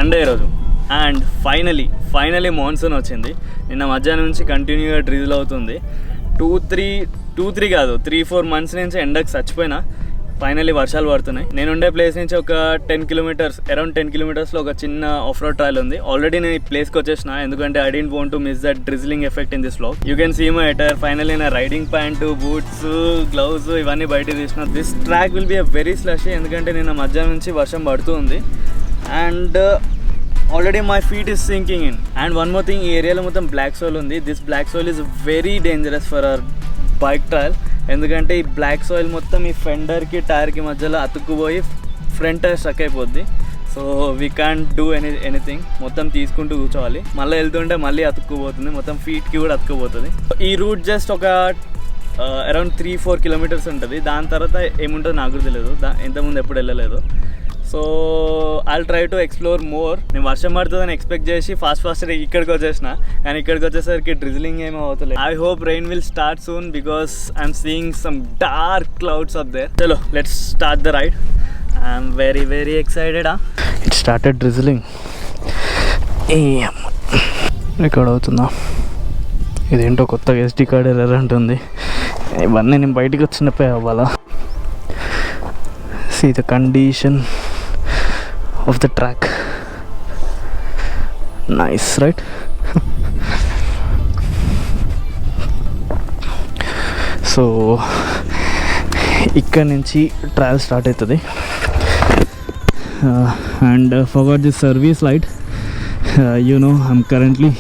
Sunday రోజు. And finally monsoon వచ్చింది. నిన్న మధ్యాహ్నం నుంచి కంటిన్యూగా డ్రిజిల్ అవుతుంది. 3-4 మంత్స్ నుంచి ఎండకు చచ్చిపోయినా ఫైనలీ వర్షాలు పడుతున్నాయి. నేను ఉండే ప్లేస్ నుంచి ఒక 10 కిలోమీటర్స్, అరౌండ్ 10 కిలోమీటర్స్లో ఒక చిన్న ఆఫ్రోడ్ ట్రయల్ ఉంది. ఆల్రెడీ నేను ఈ ప్లేస్కి వచ్చేసిన, ఎందుకంటే I don't want to miss that drizzling effect in this vlog. You can see my attire. Finally నా రైడింగ్ ప్యాంటు, బూట్స్, గ్లౌజ్ ఇవన్నీ బయట తీసిన. This track will be a very slushy, ఎందుకంటే నిన్న మధ్యాహ్నం నుంచి వర్షం పడుతూ ఉంది. And already my feet is sinking in. And one more thing, ఈ ఏరియాలో మొత్తం బ్లాక్ సోల్ ఉంది. This black soil is very dangerous for our bike trial, ఎందుకంటే ఈ బ్లాక్ సాయిల్ మొత్తం ఈ ఫెండర్కి టైర్కి మధ్యలో అతుక్కుపోయి ఫ్రంట్ టైర్ స్ట్రక్ అయిపోద్ది. So we can do anything. మొత్తం తీసుకుంటూ కూర్చోవాలి. మళ్ళీ వెళ్తుంటే మళ్ళీ అతుక్కుపోతుంది, మొత్తం ఫీట్కి కూడా అతుక్కుపోతుంది. ఈ రూట్ జస్ట్ ఒక అరౌండ్ 3-4 కిలోమీటర్స్ ఉంటుంది. దాని తర్వాత ఏముంటుందో నాకు కూడా తెలియదు, ఇంతకుముందు ఎప్పుడు వెళ్ళలేదు. So I'll try to explore more. నేను వర్షం పడుతుందని ఎక్స్పెక్ట్ చేసి ఫాస్ట్ ఇక్కడికి వచ్చేసిన, కానీ ఇక్కడికి వచ్చేసరికి డ్రిజ్లింగ్ ఏమో అవుతలేదు. I hope rain will start soon because I'm seeing some dark clouds up there. చలో let's start the ride. I'm very excited. It started drizzling. Record అవుతుందా? ఇదేంటో కొత్తగా SD కార్డ్ ఎర్రర్ అంటుంది. ఇవన్నీ నేను బయటికి వచ్చినప్పుడు అవ్వాలా? See the condition of the track. Nice, right? So ఇక్కడ నుంచి ట్రయల్ స్టార్ట్ అవుతుంది. And forgot the service light. You know, I'm currently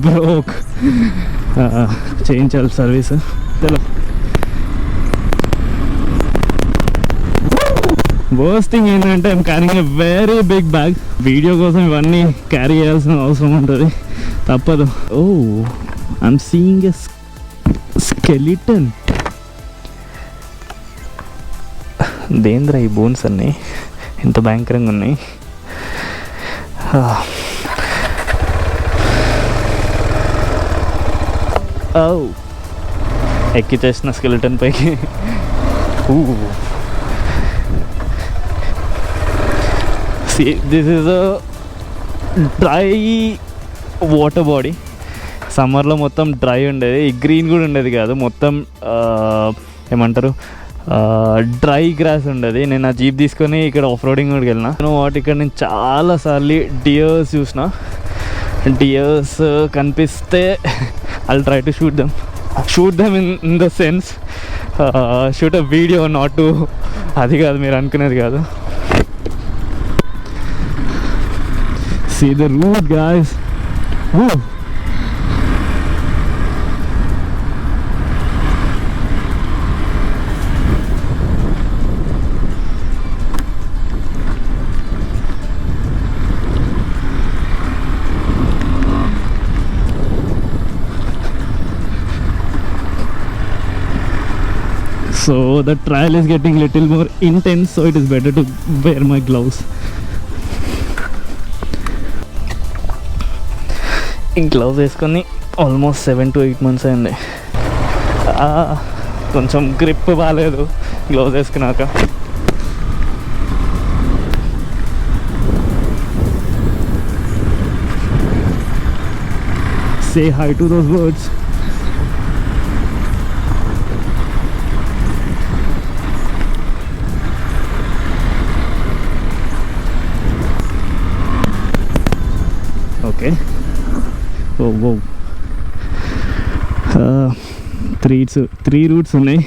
broke. Change all service. Chalo. Worst thing ఏంటంటే I'm carrying a very big bag. Video కోసం ఇవన్నీ carry చేయాల్సిన అవసరం ఉంటుంది, తప్పదు. Oh I'm seeing a skeleton. దేంద్రా ఈ బోన్స్ అన్నీ ఎంత భయంకరంగా ఉన్నాయి. ఓ ఎక్కి చేసిన స్కెలిటన్ పైకి. This is a dry water body. సమ్మర్లో మొత్తం డ్రై ఉండేది, గ్రీన్ కూడా ఉండేది కాదు, మొత్తం ఏమంటారు డ్రై గ్రాస్ ఉండేది. నేను ఆ జీప్ తీసుకొని ఇక్కడ ఆఫ్ రోడింగ్ కూడా వెళ్ళిన. వాటి ఇక్కడ నేను చాలాసార్లు డియర్స్ చూసిన. డియర్స్ కనిపిస్తే I'll try to shoot them in the sense shoot a video, not to అది కాదు మీరు అనుకునేది కాదు. See the route, guys. Woo. So the trial is getting little more intense, so it is better to wear my gloves. ఈ gloves వేసుకొని almost 7 to 8 months అయింది. కొంచెం grip బాగాలేదు గ్లౌజ్ వేసుకున్నాక. Say hi to those birds. Okay. Oh 3 routes ఉన్నాయి,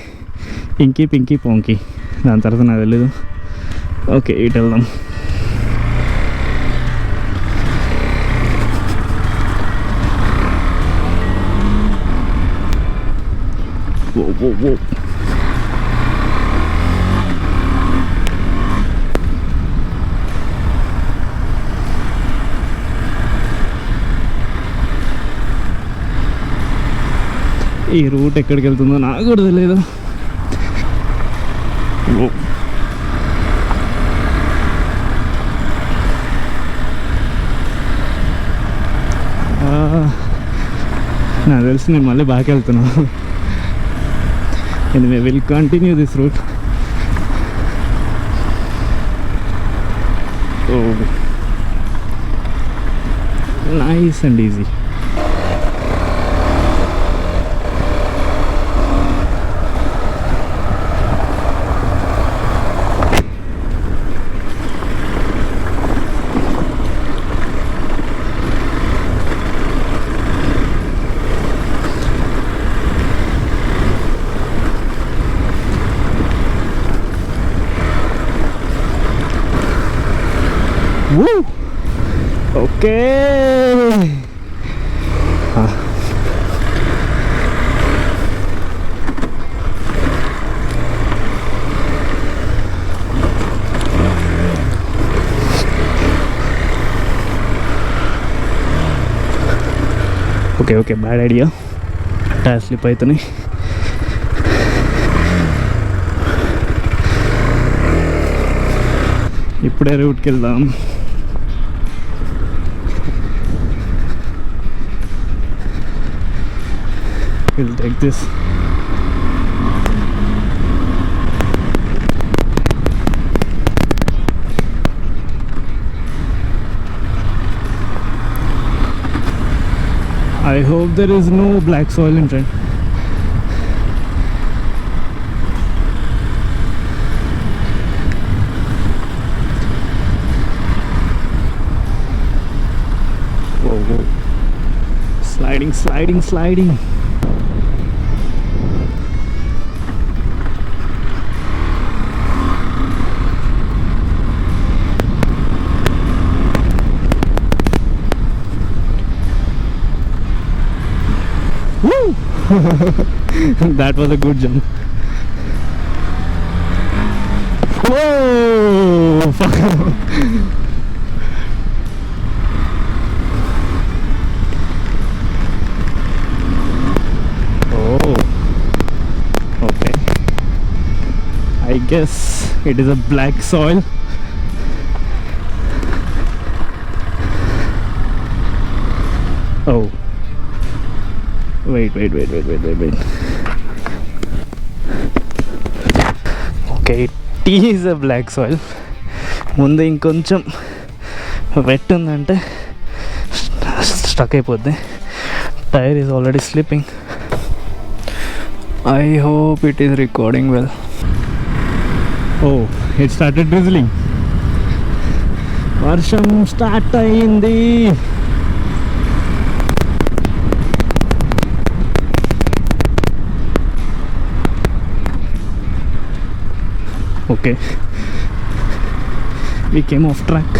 inky Pinky ponky. దాని తర్వాత నాకు తెలియదు. ఓకే ఇటు వెళ్దాం. ఓ ఈ రూట్ ఎక్కడికి వెళ్తుందో నాకు కూడా తెలియదు. నాకు తెలిసి నేను మళ్ళీ బ్యాక్ వెళ్తున్నాను. Anyway, we'll continue this route. Oh. nice and easy. Woo! Okay. Okay, bad idea. Tire slip అవుతున్నాయి. ఇప్పుడే రూట్కి వెళ్దాం. We'll take this. I hope there is no black soil in front. Whoa. Sliding. That was a good jump. Whoa! Oh, okay. I guess it is a black soil. Oh. Wait. Okay, it is a black soil. ముందు ఇంకొంచెం wet ఉందంటే stuck అయిపోద్ది. Tyre is already slipping. I hope it is recording well. Oh, it started drizzling. వర్షం start అయింది. Okay, we came off track.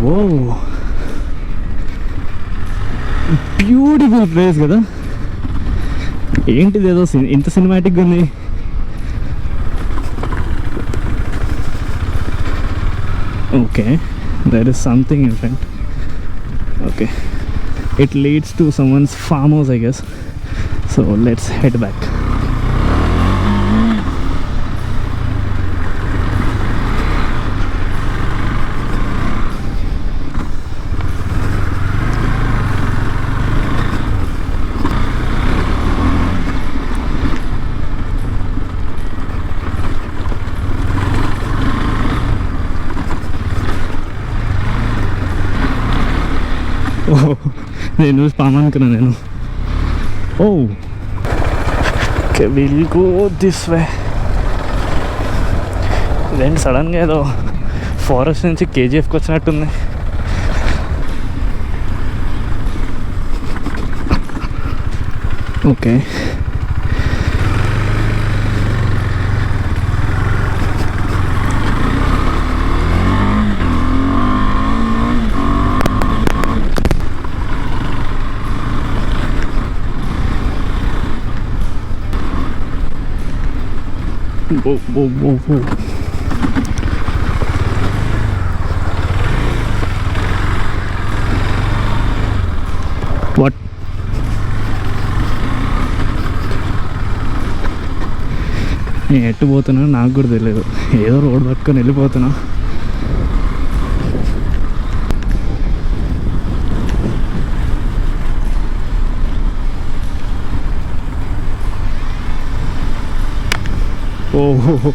Whoa, beautiful place కదా. ఏంటిది ఏదో ఇంత సినిమాటిక్గా ఉంది. Okay, there is something in front. Okay, it leads to someone's farmhouse, I guess. So let's head back. Oh, నేను spam అనుకున్నాను నేను. Oh, okay, we'll go this way. then సడన్గా ఏదో ఫారెస్ట్ నుంచి కేజీఎఫ్కి వచ్చినట్టుంది. Okay, whoa. What? నేను ఎట్టు పోతున్నా నాకు కూడా తెలియదు. ఏదో రోడ్ పట్టుకొని వెళ్ళిపోతున్నా. ఓహో,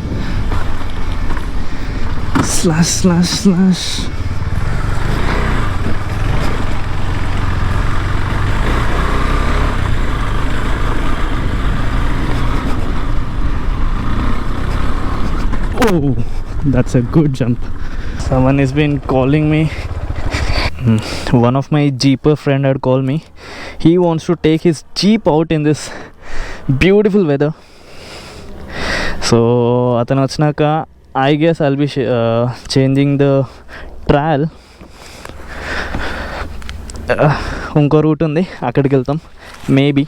slash. Oh, that's a good jump. Someone has been calling me. One of my jeeper friend had called me. He wants to take his jeep out in this beautiful weather. So atanu vachinaka I guess I'll be changing the trail. Unko route undi, akkadiki veltam maybe.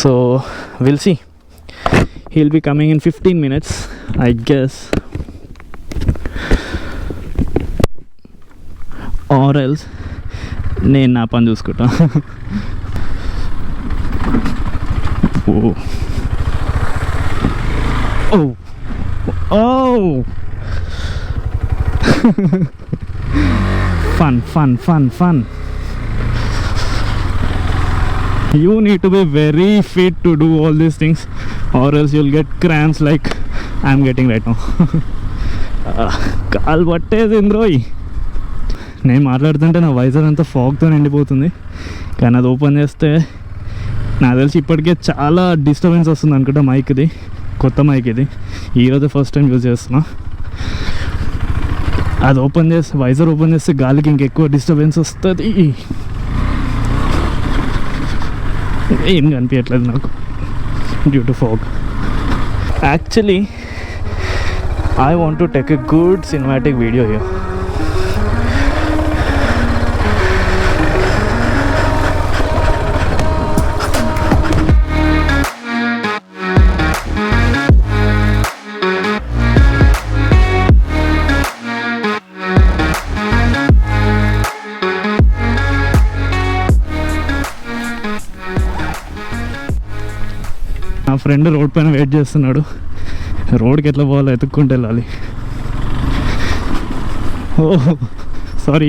So we'll see. He'll be coming in 15 minutes, I guess. Or else నేను నా పని చూసుకుంటా. Oh. Oh. Fun. You need to be very fit to do all these things, or else you'll get cramps like I'm getting right now. Call పట్టేసింద్రోయ్. నేను మాట్లాడుతుంటే నా visor అంతా ఫాగ్తో నిండిపోతుంది, కానీ అది ఓపెన్ చేస్తే నాకు తెలిసి ఇప్పటికే చాలా డిస్టర్బెన్స్ వస్తుంది అనుకుంటా. మైక్ది కొత్త మైక్ ఇది, ఈరోజు ఫస్ట్ టైం యూజ్ చేస్తున్నా. అది ఓపెన్ చేస్తే వైజర్ ఓపెన్ చేస్తే గాలికి ఇంకెక్కువ డిస్టర్బెన్స్ వస్తుంది. ఏం కనిపించట్లేదు నాకు due to fog. Actually I want to take a good cinematic video here. నా ఫ్రెండ్ రోడ్ పైన వెయిట్ చేస్తున్నాడు. రోడ్కి ఎట్లా పోవాలో ఎత్తుక్కుంటూ వెళ్ళాలి. ఓ సారీ,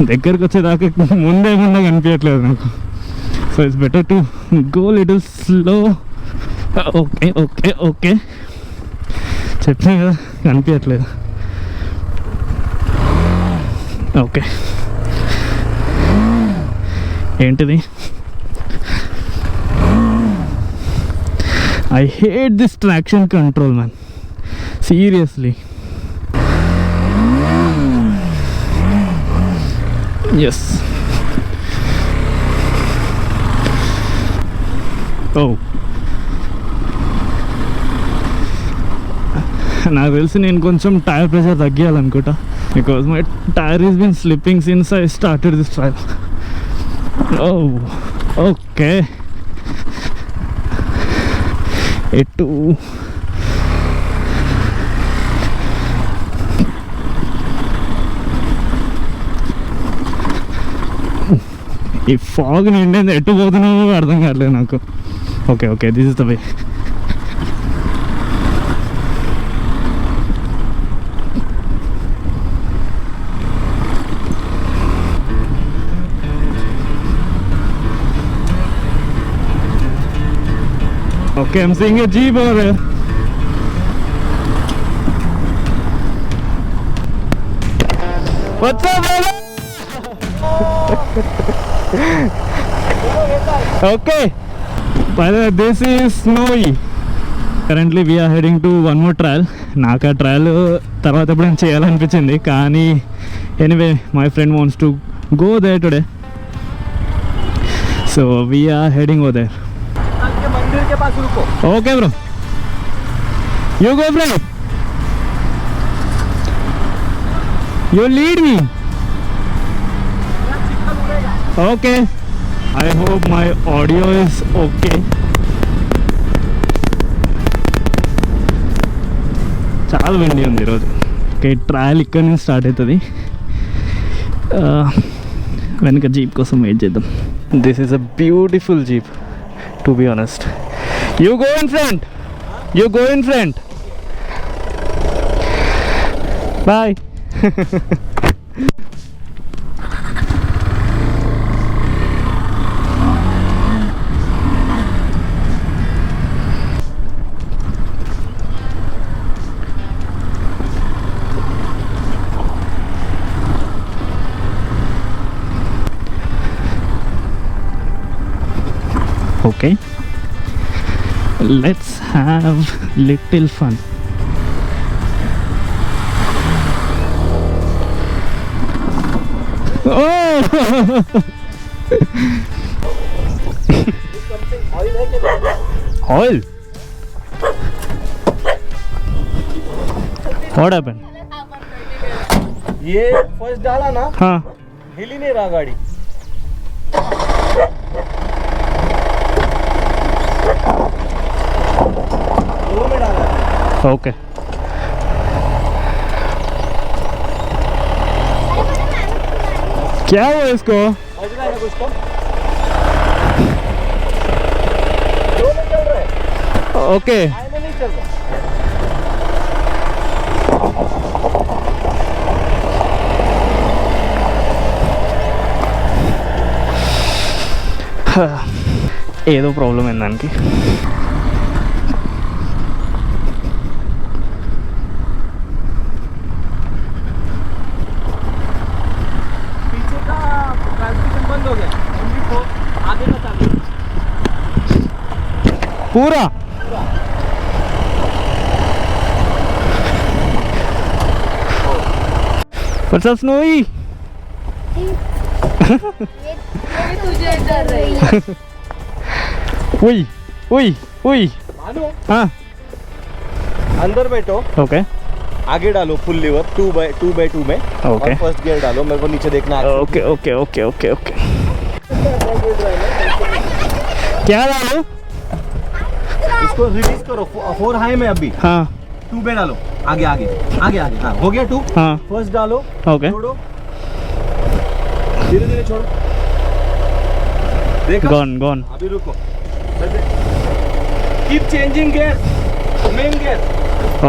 దగ్గరికి వచ్చేదాకా ముందే కనిపించట్లేదు నాకు. So it's better to go little slow. Okay చెప్పినా కదా కనిపించట్లేదు. ఓకే ఏంటిది? I hate this traction control, man. Seriously. Yes. Oh. నాకు తెలిసి నేను కొంచెం టైర్ ప్రెషర్ తగ్గియాలనుకుంటా, because my tyre is been slipping since I started this trail. Okay ఎటు ఈ ఫాగ్ నిండింది, ఎటు పోతున్నామో అర్థం కావట్లేదు నాకు. Okay this is the way. Okay, I'm seeing a jeep over there. What's up, brother? Okay. By the way, this is snowy. Currently we are heading to one more trial. నాకు ఆ trial తర్వాత ఎప్పుడైనా చేయాలనిపించింది, కానీ anyway my friend wants to go there today, so we are heading over there. Okay bro, you go bro, you lead me. Okay, I hope my audio is okay. చాలా విండి ఉంది ఈరోజు. Okay, trial ఇక్కడ నుంచి start అవుతుంది. వెనక jeep కోసం wait చేద్దాం. This is a beautiful jeep to be honest. You go in front. Bye. let's have little fun. Oh! Oil? What happened? ये फर्स्ट डाला ना, हाँ, हिल ही नहीं रहा गाड़ी. दो में डाला. ओके. क्या हुआ इसको? बज रहा है कुछ तो. दो में चल रहा है. ओके. आए में नहीं चल रहा. ఏదో ప్రాబ్లం అయింది దానికి. पीछे का ट्रांसमिशन बंद हो गया. ओनली फोर आगे का चालू. पूरा What's up, Snowy? ये तुझे डर रही है. उई उई उई. मानो हाँ, अंदर बैठो, ओके आगे डालो फुल लीवर 2x2 में. ओके और फर्स्ट गियर डालो. मेरे को नीचे देखना है. Okay okay okay okay okay. क्या डालो? इसको रिलीज करो. 4 हाई में अभी हाँ 2 पे डालो. आगे आगे आगे आगे. हाँ हो गया 2. हाँ फर्स्ट डालो. ओके. छोड़ो. धीरे धीरे छोड़ो. देखा. Gone gone. अभी रुको. Keep changing gear. Main gear.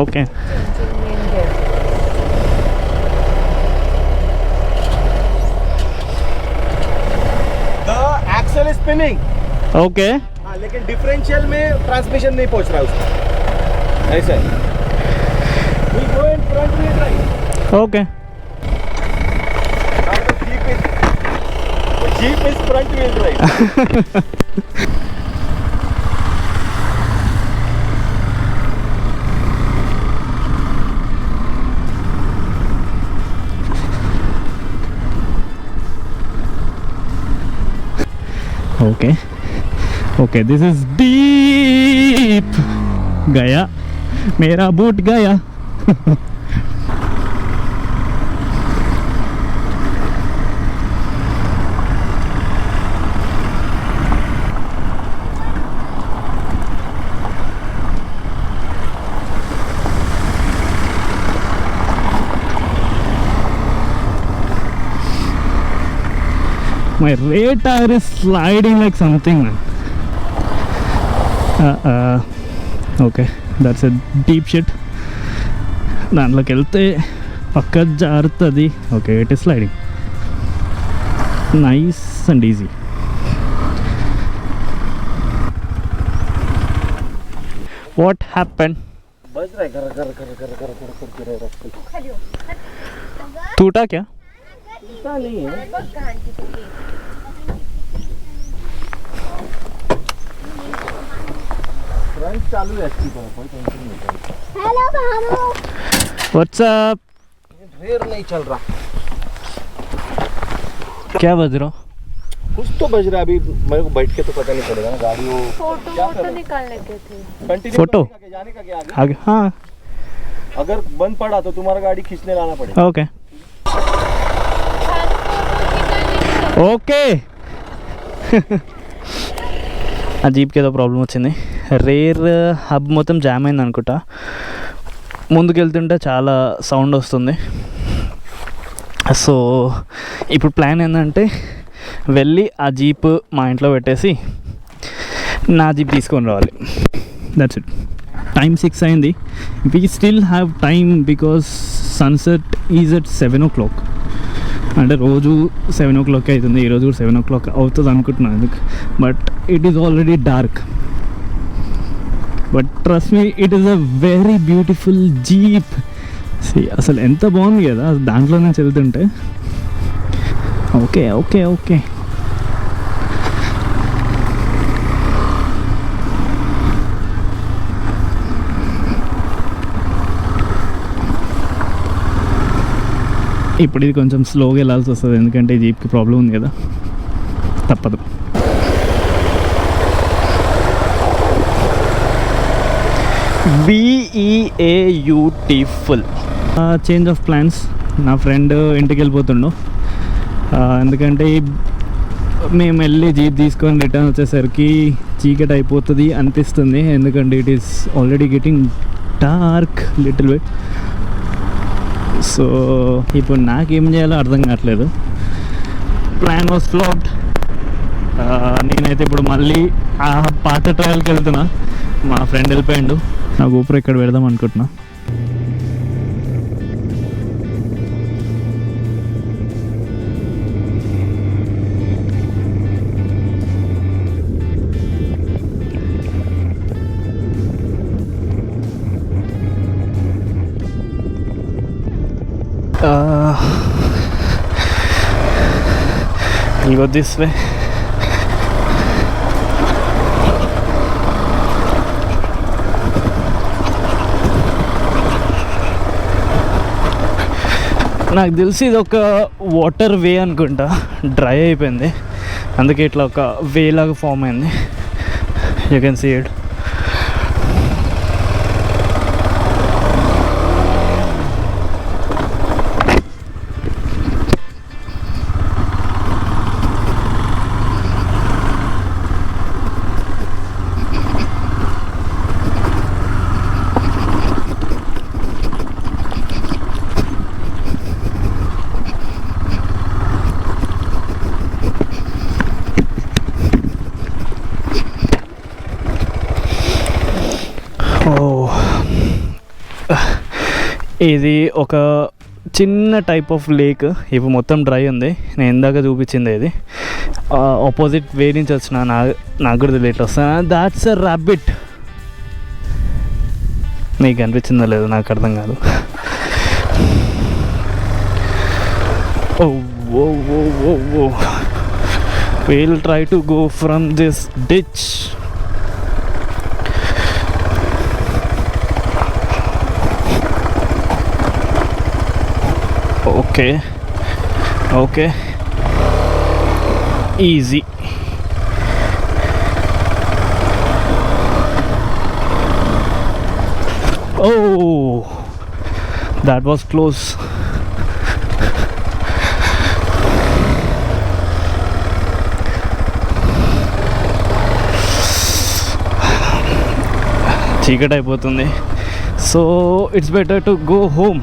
Okay. The axle is spinning. Okay. हाँ लेकिन डिफरेंशियल में ट्रांसमिशन नहीं पहुंच रहा है उसको. ऐसा है. We go in front wheel drive. Okay. Now the Jeep is front wheel drive. Okay okay. This is deep. गया मेरा बूट गया. My rear tire is sliding like something, man. Okay, that's a deep shit. దాంట్లోకి వెళ్తే పక్క జారుతుంది. Okay, it is sliding. Nice and easy. What happen? बज रहा है. कर कर कर कर कर कर कर कर टूटा क्या? ऐसा नहीं है. फ्रंट चालू है अच्छी तरह. कोई टेंशन नहीं है. हेलो बाबू. व्हाट्सअप? रेयर नहीं चल रहा. क्या बज रहा? कुछ तो बज रहा है. अभी मेरे को बैठ के तो पता नहीं चलेगा ना. गाड़ी वो फोटो निकालने के थे. Continue photo? जाने का क्या आगे. आगे हाँ. अगर बंद पड़ा तो तुम्हारा गाड़ी खींचने लाना पड़ेगा. Okay okay. ఆ జీప్కి ఏదో ప్రాబ్లం వచ్చింది. రేర్ హబ్ మొత్తం జామ్ అయింది అనుకుంటా. ముందుకెళ్తుంటే చాలా సౌండ్ వస్తుంది. సో ఇప్పుడు ప్లాన్ ఏంటంటే వెళ్ళి ఆ జీప్ మా ఇంట్లో పెట్టేసి నా జీప్ తీసుకొని రావాలి. That's it. టైం 6 అయింది. We still have time because sunset is at 7 o'clock. అంటే రోజు 7 o'clock అవుతుంది. ఈరోజు కూడా 7 o'clock అవుతుంది అనుకుంటున్నాను ఎందుకు. But it is already dark. But trust me, it is a very beautiful jeep. అసలు ఎంత బాగుంది కదా దాంట్లో నుంచి వెళ్తుంటే. Okay okay okay. ఇప్పుడు ఇది కొంచెం స్లోగా వెళ్ళాల్సి వస్తుంది, ఎందుకంటే జీప్కి ప్రాబ్లం ఉంది కదా, తప్పదు. బ్యూటిఫుల్. Change of plans. నా ఫ్రెండ్ ఇంటికి వెళ్ళిపోతుండు, ఎందుకంటే మేము వెళ్ళి జీప్ తీసుకొని రిటర్న్ వచ్చేసరికి చీకటి అయిపోతుంది అనిపిస్తుంది, ఎందుకంటే it is already getting dark little bit. So ఇప్పుడు నాకేం చేయాలో అర్థం కావట్లేదు. Plan was flopped. నేనైతే ఇప్పుడు మళ్ళీ ఆ పాత ట్రయల్కి వెళ్తున్నా. మా ఫ్రెండ్ వెళ్ళిపోయాడు, నా గోపురం ఇక్కడ పెడదాం అనుకుంటున్నా. I'll go this way. నాకు తెలిసి ఇది ఒక వాటర్ వే అనుకుంటా, డ్రై అయిపోయింది, అందుకే ఇట్లా ఒక వే లాగా ఫామ్ అయింది. You can see it. ఇది ఒక చిన్న టైప్ ఆఫ్ లేక్. ఇప్పుడు మొత్తం డ్రై ఉంది. నేను ఇందాక చూపించింది ఇది. ఆపోజిట్ వే నుంచి వచ్చిన నాకు కూడా తెలియట్ వస్తాను. That's a rabbit. నీకు అనిపించిందో లేదో నాకు అర్థం కాదు. We'll try to go from this ditch. Okay. Easy. Oh, that was close. చీకటి అయిపోతుంది, so it's better to go home.